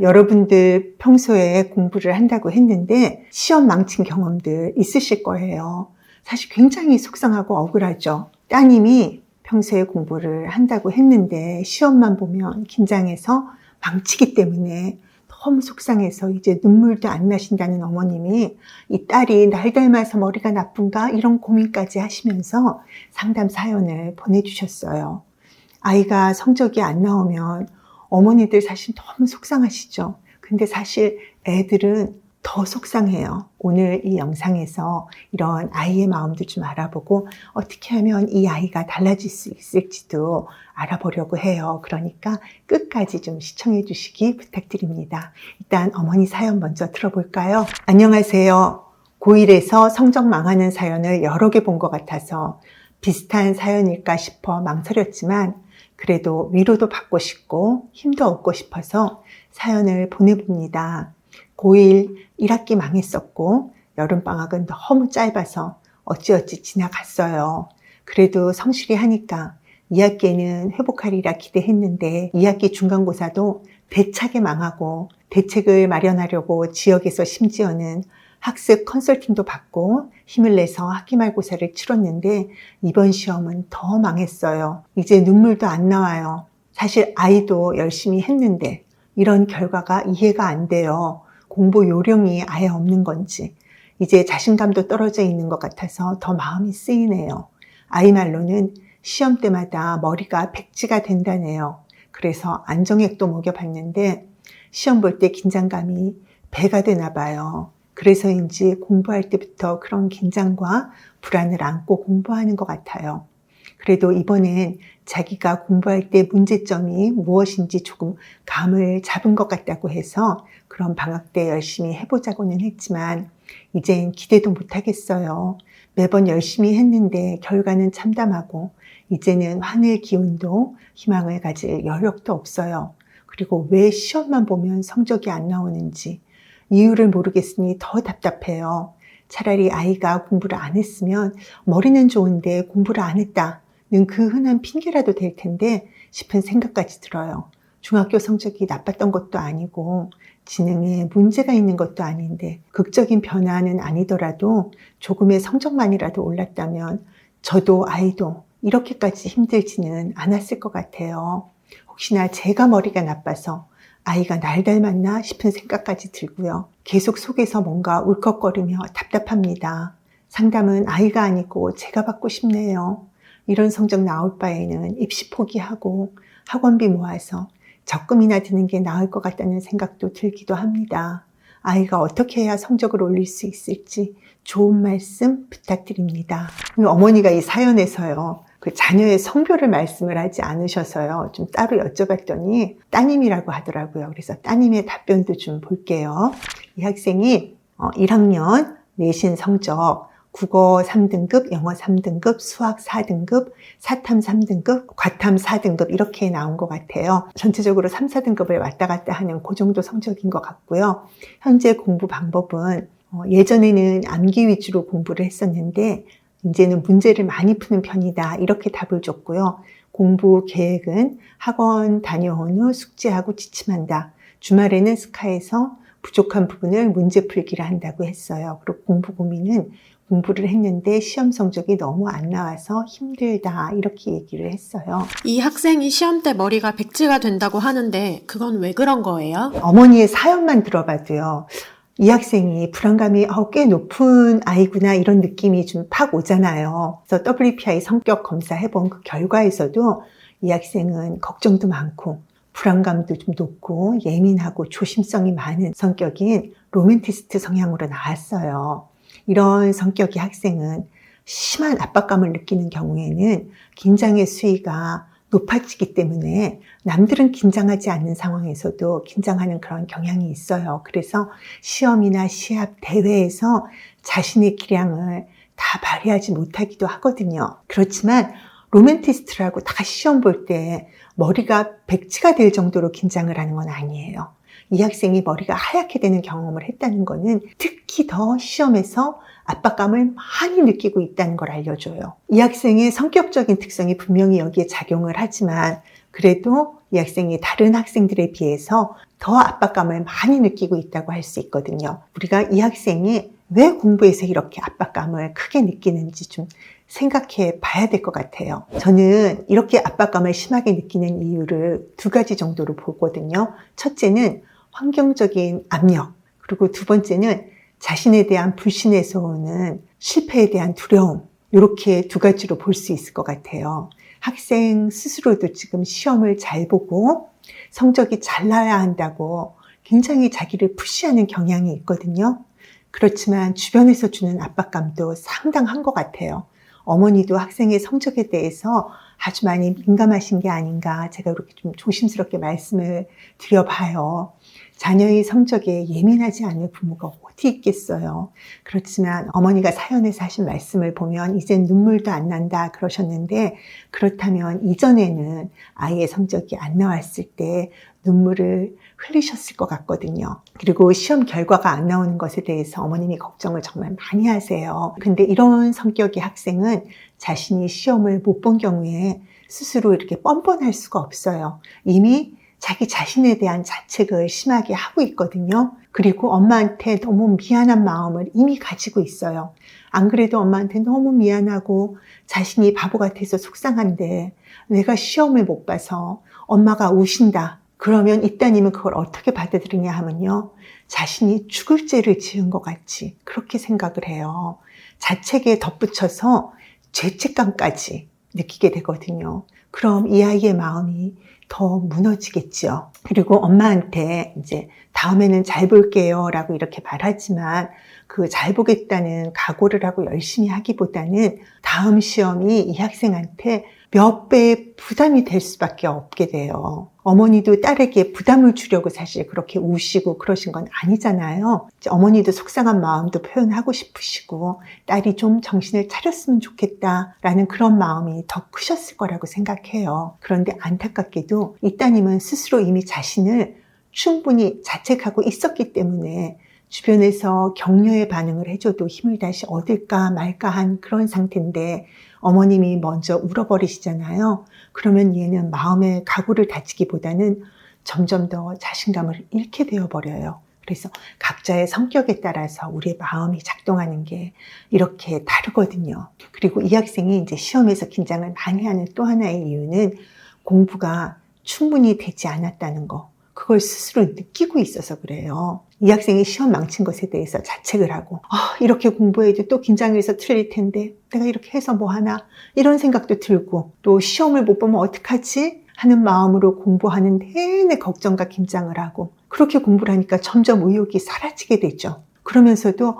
여러분들 평소에 공부를 한다고 했는데 시험 망친 경험들 있으실 거예요. 사실 굉장히 속상하고 억울하죠. 따님이 평소에 공부를 한다고 했는데 시험만 보면 긴장해서 망치기 때문에 너무 속상해서 이제 눈물도 안 나신다는 어머님이 이 딸이 날 닮아서 머리가 나쁜가 이런 고민까지 하시면서 상담 사연을 보내주셨어요. 아이가 성적이 안 나오면 어머니들 사실 너무 속상하시죠. 근데 사실 애들은 더 속상해요. 오늘 이 영상에서 이런 아이의 마음도 좀 알아보고 어떻게 하면 이 아이가 달라질 수 있을지도 알아보려고 해요. 그러니까 끝까지 좀 시청해 주시기 부탁드립니다. 일단 어머니 사연 먼저 들어볼까요? 안녕하세요. 고1에서 성적 망하는 사연을 여러 개 본 것 같아서 비슷한 사연일까 싶어 망설였지만 그래도 위로도 받고 싶고 힘도 얻고 싶어서 사연을 보내봅니다. 고1 1학기 망했었고 여름방학은 너무 짧아서 어찌어찌 지나갔어요. 그래도 성실히 하니까 2학기에는 회복하리라 기대했는데 2학기 중간고사도 대차게 망하고 대책을 마련하려고 지역에서 심지어는 학습 컨설팅도 받고 힘을 내서 학기말고사를 치렀는데 이번 시험은 더 망했어요. 이제 눈물도 안 나와요. 사실 아이도 열심히 했는데 이런 결과가 이해가 안 돼요. 공부 요령이 아예 없는 건지 이제 자신감도 떨어져 있는 것 같아서 더 마음이 쓰이네요. 아이 말로는 시험 때마다 머리가 백지가 된다네요. 그래서 안정액도 먹여봤는데 시험 볼 때 긴장감이 배가 되나 봐요. 그래서인지 공부할 때부터 그런 긴장과 불안을 안고 공부하는 것 같아요. 그래도 이번엔 자기가 공부할 때 문제점이 무엇인지 조금 감을 잡은 것 같다고 해서 그런 방학 때 열심히 해보자고는 했지만 이젠 기대도 못하겠어요. 매번 열심히 했는데 결과는 참담하고 이제는 화낼 기운도 희망을 가질 여력도 없어요. 그리고 왜 시험만 보면 성적이 안 나오는지 이유를 모르겠으니 더 답답해요. 차라리 아이가 공부를 안 했으면 머리는 좋은데 공부를 안 했다는 그 흔한 핑계라도 될 텐데 싶은 생각까지 들어요. 중학교 성적이 나빴던 것도 아니고 지능에 문제가 있는 것도 아닌데 극적인 변화는 아니더라도 조금의 성적만이라도 올랐다면 저도 아이도 이렇게까지 힘들지는 않았을 것 같아요. 혹시나 제가 머리가 나빠서 아이가 날 닮았나 싶은 생각까지 들고요. 계속 속에서 뭔가 울컥거리며 답답합니다. 상담은 아이가 아니고 제가 받고 싶네요. 이런 성적 나올 바에는 입시 포기하고 학원비 모아서 적금이나 드는 게 나을 것 같다는 생각도 들기도 합니다. 아이가 어떻게 해야 성적을 올릴 수 있을지 좋은 말씀 부탁드립니다. 어머니가 이 사연에서요. 그 자녀의 성별을 말씀을 하지 않으셔서요. 좀 따로 여쭤봤더니 따님이라고 하더라고요. 그래서 따님의 답변도 좀 볼게요. 이 학생이 1학년 내신 성적 국어 3등급, 영어 3등급, 수학 4등급, 사탐 3등급, 과탐 4등급 이렇게 나온 것 같아요. 전체적으로 3, 4등급을 왔다 갔다 하는 그 정도 성적인 것 같고요. 현재 공부 방법은 예전에는 암기 위주로 공부를 했었는데 이제는 문제를 많이 푸는 편이다 이렇게 답을 줬고요. 공부 계획은 학원 다녀온 후 숙제하고 지침한다. 주말에는 스카에서 부족한 부분을 문제 풀기를 한다고 했어요. 그리고 공부 고민은 공부를 했는데 시험 성적이 너무 안 나와서 힘들다 이렇게 얘기를 했어요. 이 학생이 시험 때 머리가 백지가 된다고 하는데 그건 왜 그런 거예요? 어머니의 사연만 들어봐도요. 이 학생이 불안감이 꽤 높은 아이구나 이런 느낌이 좀 팍 오잖아요. 그래서 WPI 성격 검사 해본 그 결과에서도 이 학생은 걱정도 많고 불안감도 좀 높고 예민하고 조심성이 많은 성격인 로맨티스트 성향으로 나왔어요. 이런 성격의 학생은 심한 압박감을 느끼는 경우에는 긴장의 수위가 높아지기 때문에 남들은 긴장하지 않는 상황에서도 긴장하는 그런 경향이 있어요. 그래서 시험이나 시합, 대회에서 자신의 기량을 다 발휘하지 못하기도 하거든요. 그렇지만 로맨티스트라고 다 시험 볼 때 머리가 백지가 될 정도로 긴장을 하는 건 아니에요. 이 학생이 머리가 하얗게 되는 경험을 했다는 거는 특히 더 시험에서 압박감을 많이 느끼고 있다는 걸 알려줘요. 이 학생의 성격적인 특성이 분명히 여기에 작용을 하지만 그래도 이 학생이 다른 학생들에 비해서 더 압박감을 많이 느끼고 있다고 할 수 있거든요. 우리가 이 학생이 왜 공부에서 이렇게 압박감을 크게 느끼는지 좀 생각해 봐야 될 것 같아요. 저는 이렇게 압박감을 심하게 느끼는 이유를 2가지 정도로 보거든요. 첫째는 환경적인 압력, 그리고 2번째는 자신에 대한 불신에서 오는 실패에 대한 두려움, 이렇게 2가지로 볼 수 있을 것 같아요. 학생 스스로도 지금 시험을 잘 보고 성적이 잘 나야 한다고 굉장히 자기를 푸시하는 경향이 있거든요. 그렇지만 주변에서 주는 압박감도 상당한 것 같아요. 어머니도 학생의 성적에 대해서 아주 많이 민감하신 게 아닌가, 제가 이렇게 좀 조심스럽게 말씀을 드려봐요. 자녀의 성적에 예민하지 않을 부모가 어디 있겠어요. 그렇지만 어머니가 사연에서 하신 말씀을 보면 이젠 눈물도 안 난다 그러셨는데, 그렇다면 이전에는 아이의 성적이 안 나왔을 때 눈물을 흘리셨을 것 같거든요. 그리고 시험 결과가 안 나오는 것에 대해서 어머님이 걱정을 정말 많이 하세요. 근데 이런 성격의 학생은 자신이 시험을 못 본 경우에 스스로 이렇게 뻔뻔할 수가 없어요. 이미 자기 자신에 대한 자책을 심하게 하고 있거든요. 그리고 엄마한테 너무 미안한 마음을 이미 가지고 있어요. 안 그래도 엄마한테 너무 미안하고 자신이 바보 같아서 속상한데 내가 시험을 못 봐서 엄마가 우신다. 그러면 이 따님은 그걸 어떻게 받아들이냐 하면요, 자신이 죽을 죄를 지은 것 같이 그렇게 생각을 해요. 자책에 덧붙여서 죄책감까지 느끼게 되거든요. 그럼 이 아이의 마음이 더 무너지겠죠. 그리고 엄마한테 이제 다음에는 잘 볼게요 라고 이렇게 말하지만 그 잘 보겠다는 각오를 하고 열심히 하기보다는 다음 시험이 이 학생한테 몇 배의 부담이 될 수밖에 없게 돼요. 어머니도 딸에게 부담을 주려고 사실 그렇게 우시고 그러신 건 아니잖아요. 어머니도 속상한 마음도 표현하고 싶으시고 딸이 좀 정신을 차렸으면 좋겠다라는 그런 마음이 더 크셨을 거라고 생각해요. 그런데 안타깝게도 이 따님은 스스로 이미 자신을 충분히 자책하고 있었기 때문에 주변에서 격려의 반응을 해줘도 힘을 다시 얻을까 말까 한 그런 상태인데 어머님이 먼저 울어버리시잖아요. 그러면 얘는 마음의 각오를 다지기보다는 점점 더 자신감을 잃게 되어버려요. 그래서 각자의 성격에 따라서 우리의 마음이 작동하는 게 이렇게 다르거든요. 그리고 이 학생이 이제 시험에서 긴장을 많이 하는 또 하나의 이유는 공부가 충분히 되지 않았다는 거, 그걸 스스로 느끼고 있어서 그래요. 이 학생이 시험 망친 것에 대해서 자책을 하고 이렇게 공부해도 또 긴장해서 틀릴 텐데 내가 이렇게 해서 뭐 하나, 이런 생각도 들고, 또 시험을 못 보면 어떡하지 하는 마음으로 공부하는 내내 걱정과 긴장을 하고, 그렇게 공부를 하니까 점점 의욕이 사라지게 되죠. 그러면서도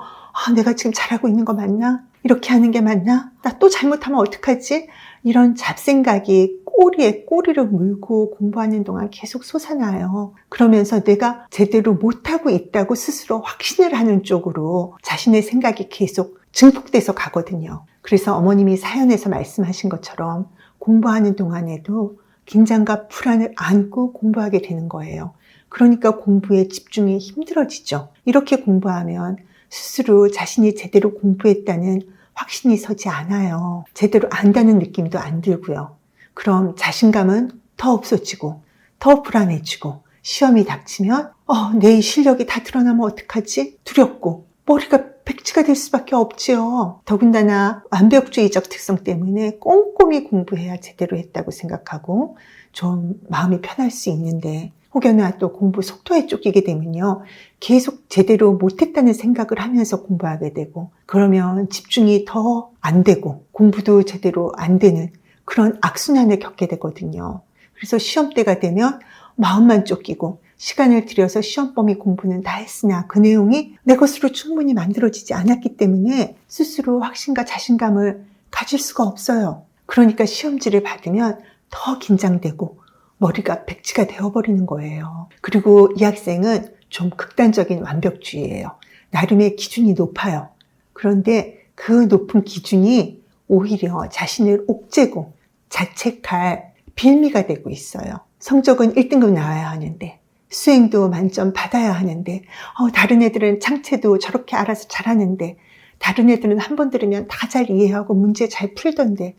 내가 지금 잘하고 있는 거 맞나? 이렇게 하는 게 맞나? 나 또 잘못하면 어떡하지? 이런 잡생각이 꼬리에 꼬리를 물고 공부하는 동안 계속 솟아나요. 그러면서 내가 제대로 못하고 있다고 스스로 확신을 하는 쪽으로 자신의 생각이 계속 증폭돼서 가거든요. 그래서 어머님이 사연에서 말씀하신 것처럼 공부하는 동안에도 긴장과 불안을 안고 공부하게 되는 거예요. 그러니까 공부에 집중이 힘들어지죠. 이렇게 공부하면 스스로 자신이 제대로 공부했다는 확신이 서지 않아요. 제대로 안다는 느낌도 안 들고요. 그럼 자신감은 더 없어지고 더 불안해지고, 시험이 닥치면 내 실력이 다 드러나면 어떡하지? 두렵고 머리가 백지가 될 수밖에 없지요. 더군다나 완벽주의적 특성 때문에 꼼꼼히 공부해야 제대로 했다고 생각하고 좀 마음이 편할 수 있는데, 혹여나 또 공부 속도에 쫓기게 되면요, 계속 제대로 못했다는 생각을 하면서 공부하게 되고, 그러면 집중이 더 안 되고 공부도 제대로 안 되는 그런 악순환을 겪게 되거든요. 그래서 시험 때가 되면 마음만 쫓기고 시간을 들여서 시험 범위 공부는 다 했으나 그 내용이 내 것으로 충분히 만들어지지 않았기 때문에 스스로 확신과 자신감을 가질 수가 없어요. 그러니까 시험지를 받으면 더 긴장되고 머리가 백지가 되어버리는 거예요. 그리고 이 학생은 좀 극단적인 완벽주의예요. 나름의 기준이 높아요. 그런데 그 높은 기준이 오히려 자신을 옥죄고 자책할 빌미가 되고 있어요. 성적은 1등급 나와야 하는데, 수행도 만점 받아야 하는데, 다른 애들은 창체도 저렇게 알아서 잘하는데, 다른 애들은 한 번 들으면 다 잘 이해하고 문제 잘 풀던데,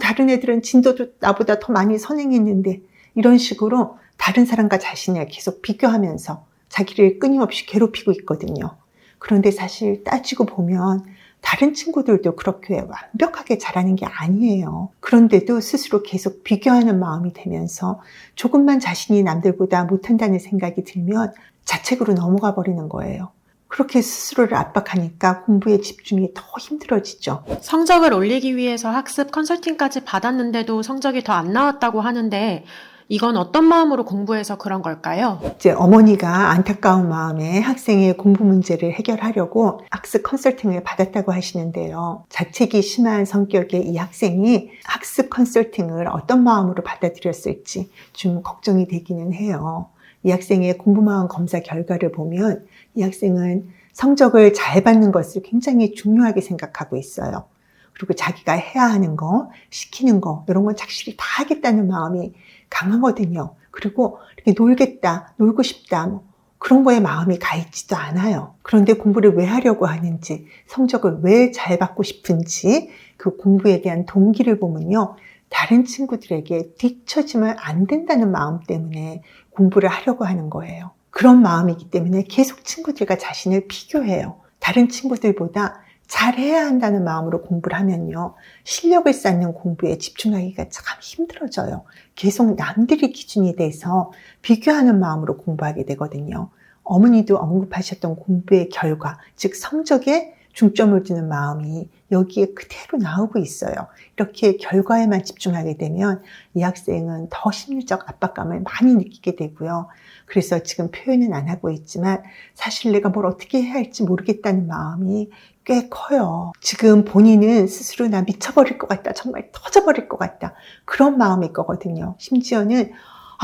다른 애들은 진도도 나보다 더 많이 선행했는데, 이런 식으로 다른 사람과 자신을 계속 비교하면서 자기를 끊임없이 괴롭히고 있거든요. 그런데 사실 따지고 보면 다른 친구들도 그렇게 완벽하게 잘하는 게 아니에요. 그런데도 스스로 계속 비교하는 마음이 되면서 조금만 자신이 남들보다 못한다는 생각이 들면 자책으로 넘어가 버리는 거예요. 그렇게 스스로를 압박하니까 공부에 집중이 더 힘들어지죠. 성적을 올리기 위해서 학습 컨설팅까지 받았는데도 성적이 더 안 나왔다고 하는데 이건 어떤 마음으로 공부해서 그런 걸까요? 이제 어머니가 안타까운 마음에 학생의 공부 문제를 해결하려고 학습 컨설팅을 받았다고 하시는데요. 자책이 심한 성격의 이 학생이 학습 컨설팅을 어떤 마음으로 받아들였을지 좀 걱정이 되기는 해요. 이 학생의 공부마음 검사 결과를 보면 이 학생은 성적을 잘 받는 것을 굉장히 중요하게 생각하고 있어요. 그리고 자기가 해야 하는 거, 시키는 거 이런 건 착실히 다 하겠다는 마음이 강하거든요. 그리고 이렇게 놀겠다, 놀고 싶다 그런 거에 마음이 가 있지도 않아요. 그런데 공부를 왜 하려고 하는지, 성적을 왜 잘 받고 싶은지 그 공부에 대한 동기를 보면요. 다른 친구들에게 뒤처지면 안 된다는 마음 때문에 공부를 하려고 하는 거예요. 그런 마음이기 때문에 계속 친구들과 자신을 비교해요. 다른 친구들보다 잘해야 한다는 마음으로 공부를 하면요. 실력을 쌓는 공부에 집중하기가 참 힘들어져요. 계속 남들이 기준이 돼서 비교하는 마음으로 공부하게 되거든요. 어머니도 언급하셨던 공부의 결과, 즉 성적에 중점을 두는 마음이 여기에 그대로 나오고 있어요. 이렇게 결과에만 집중하게 되면 이 학생은 더 심리적 압박감을 많이 느끼게 되고요. 그래서 지금 표현은 안 하고 있지만 사실 내가 뭘 어떻게 해야 할지 모르겠다는 마음이 꽤 커요. 지금 본인은 스스로 나 미쳐버릴 것 같다. 정말 터져버릴 것 같다. 그런 마음일 거거든요. 심지어는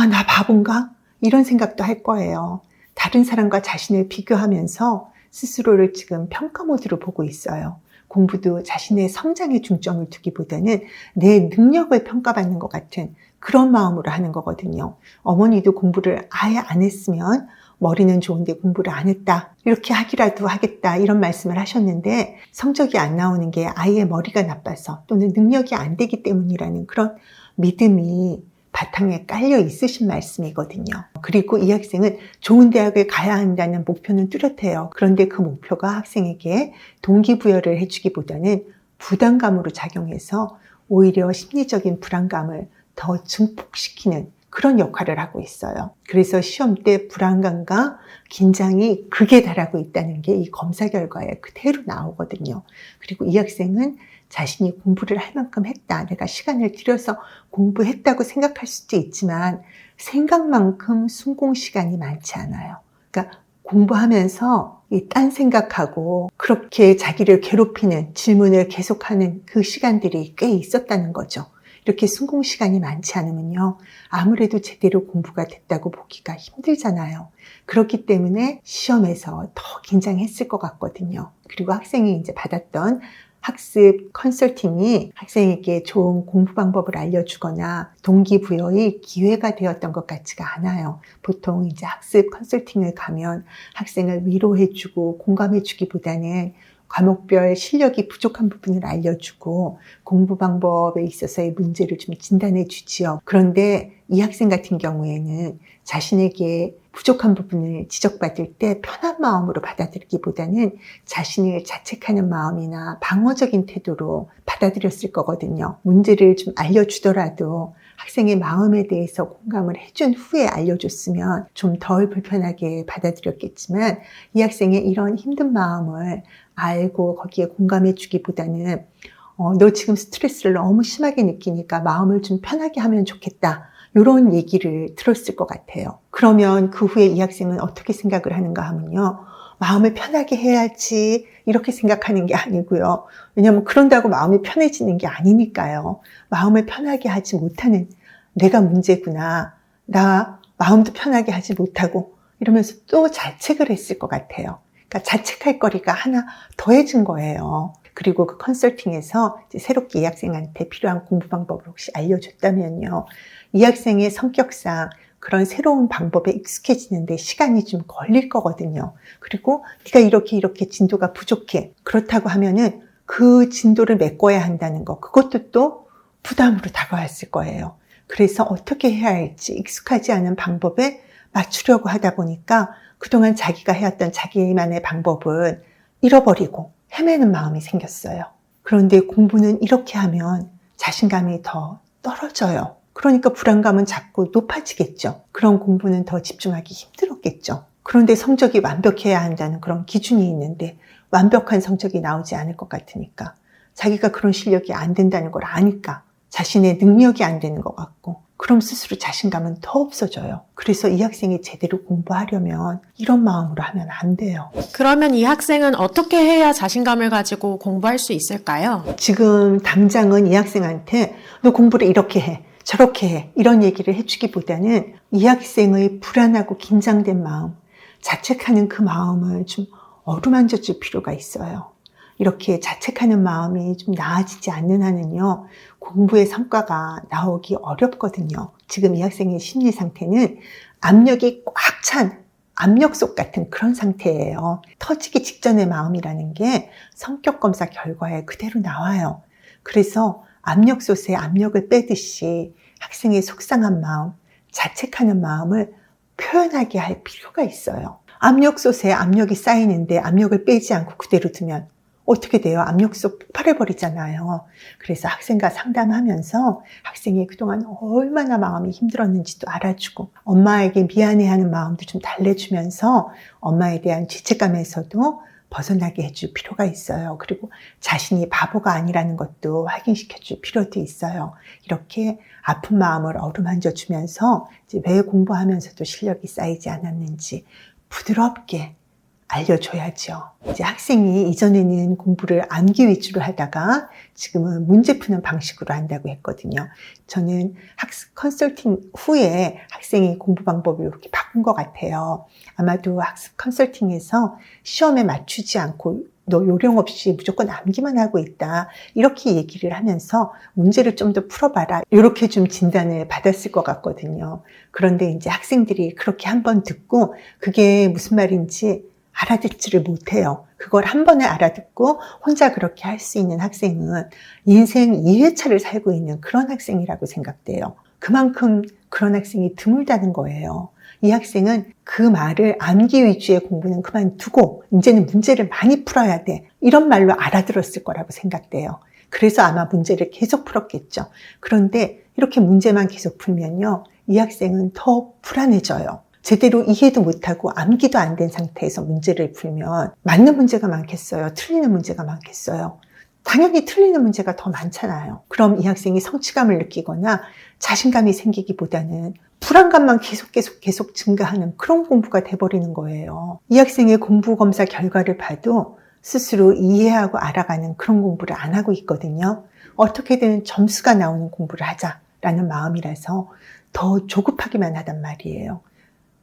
나 바본가? 이런 생각도 할 거예요. 다른 사람과 자신을 비교하면서 스스로를 지금 평가 모드로 보고 있어요. 공부도 자신의 성장에 중점을 두기보다는 내 능력을 평가받는 것 같은 그런 마음으로 하는 거거든요. 어머니도 공부를 아예 안 했으면 머리는 좋은데 공부를 안 했다. 이렇게 하기라도 하겠다. 이런 말씀을 하셨는데 성적이 안 나오는 게 아예 머리가 나빠서 또는 능력이 안 되기 때문이라는 그런 믿음이 바탕에 깔려 있으신 말씀이거든요. 그리고 이 학생은 좋은 대학을 가야 한다는 목표는 뚜렷해요. 그런데 그 목표가 학생에게 동기부여를 해주기보다는 부담감으로 작용해서 오히려 심리적인 불안감을 더 증폭시키는 그런 역할을 하고 있어요. 그래서 시험 때 불안감과 긴장이 극에 달하고 있다는 게 이 검사 결과에 그대로 나오거든요. 그리고 이 학생은 자신이 공부를 할 만큼 했다. 내가 시간을 들여서 공부했다고 생각할 수도 있지만 생각만큼 순공 시간이 많지 않아요. 그러니까 공부하면서 딴 생각하고 그렇게 자기를 괴롭히는 질문을 계속하는 그 시간들이 꽤 있었다는 거죠. 이렇게 순공 시간이 많지 않으면요. 아무래도 제대로 공부가 됐다고 보기가 힘들잖아요. 그렇기 때문에 시험에서 더 긴장했을 것 같거든요. 그리고 학생이 이제 받았던 학습 컨설팅이 학생에게 좋은 공부 방법을 알려주거나 동기부여의 기회가 되었던 것 같지가 않아요. 보통 이제 학습 컨설팅을 가면 학생을 위로해주고 공감해주기보다는 과목별 실력이 부족한 부분을 알려주고 공부 방법에 있어서의 문제를 좀 진단해 주지요. 그런데 이 학생 같은 경우에는 자신에게 부족한 부분을 지적받을 때 편한 마음으로 받아들이기보다는 자신을 자책하는 마음이나 방어적인 태도로 받아들였을 거거든요. 문제를 좀 알려주더라도 학생의 마음에 대해서 공감을 해준 후에 알려줬으면 좀 덜 불편하게 받아들였겠지만 이 학생의 이런 힘든 마음을 알고 거기에 공감해 주기보다는 너 지금 스트레스를 너무 심하게 느끼니까 마음을 좀 편하게 하면 좋겠다. 이런 얘기를 들었을 것 같아요. 그러면 그 후에 이 학생은 어떻게 생각을 하는가 하면요. 마음을 편하게 해야지 이렇게 생각하는 게 아니고요. 왜냐하면 그런다고 마음이 편해지는 게 아니니까요. 마음을 편하게 하지 못하는 내가 문제구나. 나 마음도 편하게 하지 못하고 이러면서 또 자책을 했을 것 같아요. 그러니까 자책할 거리가 하나 더해진 거예요. 그리고 그 컨설팅에서 이제 새롭게 이 학생한테 필요한 공부 방법을 혹시 알려줬다면요. 이 학생의 성격상 그런 새로운 방법에 익숙해지는데 시간이 좀 걸릴 거거든요. 그리고 네가 이렇게 진도가 부족해. 그렇다고 하면은 그 진도를 메꿔야 한다는 거. 그것도 또 부담으로 다가왔을 거예요. 그래서 어떻게 해야 할지 익숙하지 않은 방법에 맞추려고 하다 보니까 그동안 자기가 해왔던 자기만의 방법은 잃어버리고 헤매는 마음이 생겼어요. 그런데 공부는 이렇게 하면 자신감이 더 떨어져요. 그러니까 불안감은 자꾸 높아지겠죠. 그런 공부는 더 집중하기 힘들었겠죠. 그런데 성적이 완벽해야 한다는 그런 기준이 있는데 완벽한 성적이 나오지 않을 것 같으니까, 자기가 그런 실력이 안 된다는 걸 아니까 자신의 능력이 안 되는 것 같고, 그럼 스스로 자신감은 더 없어져요. 그래서 이 학생이 제대로 공부하려면 이런 마음으로 하면 안 돼요. 그러면 이 학생은 어떻게 해야 자신감을 가지고 공부할 수 있을까요? 지금 당장은 이 학생한테 너 공부를 이렇게 해, 저렇게 해, 이런 얘기를 해주기보다는 이 학생의 불안하고 긴장된 마음, 자책하는 그 마음을 좀 어루만져 줄 필요가 있어요. 이렇게 자책하는 마음이 좀 나아지지 않는 한은요, 공부의 성과가 나오기 어렵거든요. 지금 이 학생의 심리 상태는 압력이 꽉 찬 압력솥 같은 그런 상태예요. 터지기 직전의 마음이라는 게 성격 검사 결과에 그대로 나와요. 그래서 압력솥에 압력을 빼듯이 학생의 속상한 마음, 자책하는 마음을 표현하게 할 필요가 있어요. 압력솥에 압력이 쌓이는데 압력을 빼지 않고 그대로 두면 어떻게 돼요? 압력솥 폭발해버리잖아요. 그래서 학생과 상담하면서 학생이 그동안 얼마나 마음이 힘들었는지도 알아주고, 엄마에게 미안해하는 마음도 좀 달래주면서 엄마에 대한 죄책감에서도 벗어나게 해줄 필요가 있어요. 그리고 자신이 바보가 아니라는 것도 확인시켜줄 필요도 있어요. 이렇게 아픈 마음을 어루만져 주면서 이제 왜 공부하면서도 실력이 쌓이지 않았는지 부드럽게 알려줘야죠. 이제 학생이 이전에는 공부를 암기 위주로 하다가 지금은 문제 푸는 방식으로 한다고 했거든요. 저는 학습 컨설팅 후에 학생이 공부 방법을 이렇게 바꾼 것 같아요. 아마도 학습 컨설팅에서 시험에 맞추지 않고 너 요령 없이 무조건 암기만 하고 있다, 이렇게 얘기를 하면서 문제를 좀 더 풀어봐라, 이렇게 좀 진단을 받았을 것 같거든요. 그런데 이제 학생들이 그렇게 한번 듣고 그게 무슨 말인지 알아듣지를 못해요. 그걸 한 번에 알아듣고 혼자 그렇게 할 수 있는 학생은 인생 2회차를 살고 있는 그런 학생이라고 생각돼요. 그만큼 그런 학생이 드물다는 거예요. 이 학생은 그 말을 암기 위주의 공부는 그만두고 이제는 문제를 많이 풀어야 돼, 이런 말로 알아들었을 거라고 생각돼요. 그래서 아마 문제를 계속 풀었겠죠. 그런데 이렇게 문제만 계속 풀면요, 이 학생은 더 불안해져요. 제대로 이해도 못하고 암기도 안 된 상태에서 문제를 풀면 맞는 문제가 많겠어요? 틀리는 문제가 많겠어요? 당연히 틀리는 문제가 더 많잖아요. 그럼 이 학생이 성취감을 느끼거나 자신감이 생기기보다는 불안감만 계속 증가하는 그런 공부가 돼버리는 거예요. 이 학생의 공부 검사 결과를 봐도 스스로 이해하고 알아가는 그런 공부를 안 하고 있거든요. 어떻게든 점수가 나오는 공부를 하자라는 마음이라서 더 조급하기만 하단 말이에요.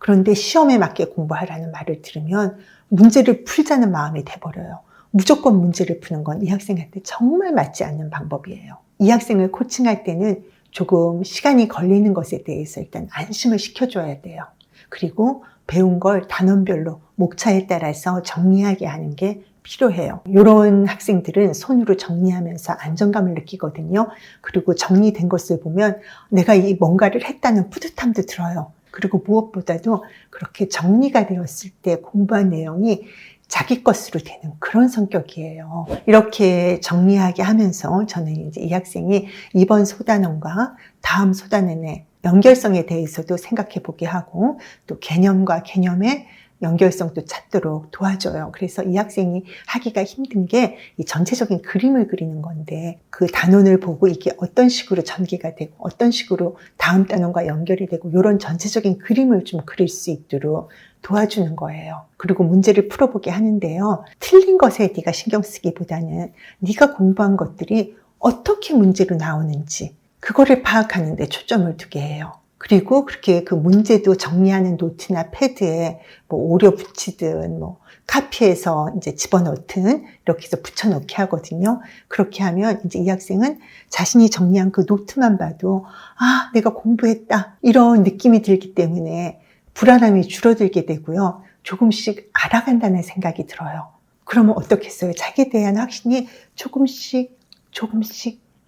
그런데 시험에 맞게 공부하라는 말을 들으면 문제를 풀자는 마음이 돼버려요. 무조건 문제를 푸는 건 이 학생한테 정말 맞지 않는 방법이에요. 이 학생을 코칭할 때는 조금 시간이 걸리는 것에 대해서 일단 안심을 시켜줘야 돼요. 그리고 배운 걸 단원별로 목차에 따라서 정리하게 하는 게 필요해요. 이런 학생들은 손으로 정리하면서 안정감을 느끼거든요. 그리고 정리된 것을 보면 내가 이 뭔가를 했다는 뿌듯함도 들어요. 그리고 무엇보다도 그렇게 정리가 되었을 때 공부한 내용이 자기 것으로 되는 그런 성격이에요. 이렇게 정리하게 하면서 저는 이제 이 학생이 이번 소단원과 다음 소단원의 연결성에 대해서도 생각해 보게 하고, 또 개념과 개념의 연결성도 찾도록 도와줘요. 그래서 이 학생이 하기가 힘든 게 이 전체적인 그림을 그리는 건데, 그 단원을 보고 이게 어떤 식으로 전개가 되고 어떤 식으로 다음 단원과 연결이 되고 이런 전체적인 그림을 좀 그릴 수 있도록 도와주는 거예요. 그리고 문제를 풀어보게 하는데요, 틀린 것에 네가 신경 쓰기보다는 네가 공부한 것들이 어떻게 문제로 나오는지 그거를 파악하는 데 초점을 두게 해요. 그리고 그렇게 그 문제도 정리하는 노트나 패드에 뭐 오려 붙이든 뭐 카피해서 이제 집어넣든 이렇게 해서 붙여넣기 하거든요. 그렇게 하면 이제 이 학생은 자신이 정리한 그 노트만 봐도 아, 내가 공부했다, 이런 느낌이 들기 때문에 불안함이 줄어들게 되고요. 조금씩 알아간다는 생각이 들어요. 그러면 어떻겠어요? 자기에 대한 확신이 조금씩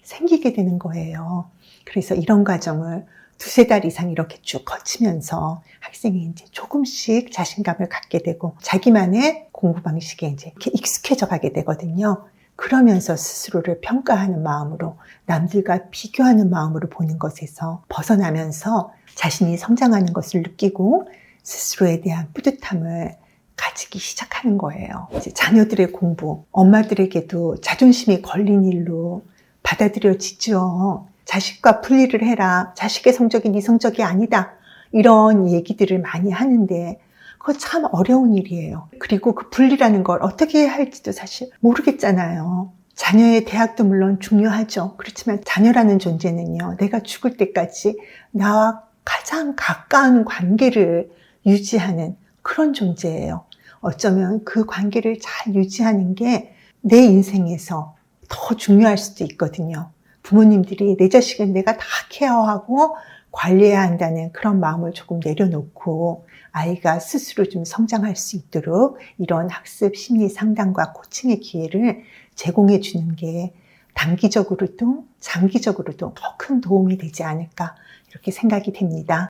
생기게 되는 거예요. 그래서 이런 과정을 두세 달 이상 이렇게 쭉 거치면서 학생이 이제 조금씩 자신감을 갖게 되고 자기만의 공부 방식에 이제 이렇게 익숙해져 가게 되거든요. 그러면서 스스로를 평가하는 마음으로, 남들과 비교하는 마음으로 보는 것에서 벗어나면서 자신이 성장하는 것을 느끼고 스스로에 대한 뿌듯함을 가지기 시작하는 거예요. 이제 자녀들의 공부, 엄마들에게도 자존심이 걸린 일로 받아들여지죠. 자식과 분리를 해라. 자식의 성적이 네 성적이 아니다. 이런 얘기들을 많이 하는데 그거 참 어려운 일이에요. 그리고 그 분리라는 걸 어떻게 해야 할지도 사실 모르겠잖아요. 자녀의 대학도 물론 중요하죠. 그렇지만 자녀라는 존재는요, 내가 죽을 때까지 나와 가장 가까운 관계를 유지하는 그런 존재예요. 어쩌면 그 관계를 잘 유지하는 게 내 인생에서 더 중요할 수도 있거든요. 부모님들이 내 자식은 내가 다 케어하고 관리해야 한다는 그런 마음을 조금 내려놓고 아이가 스스로 좀 성장할 수 있도록 이런 학습 심리 상담과 코칭의 기회를 제공해 주는 게 단기적으로도 장기적으로도 더 큰 도움이 되지 않을까 이렇게 생각이 됩니다.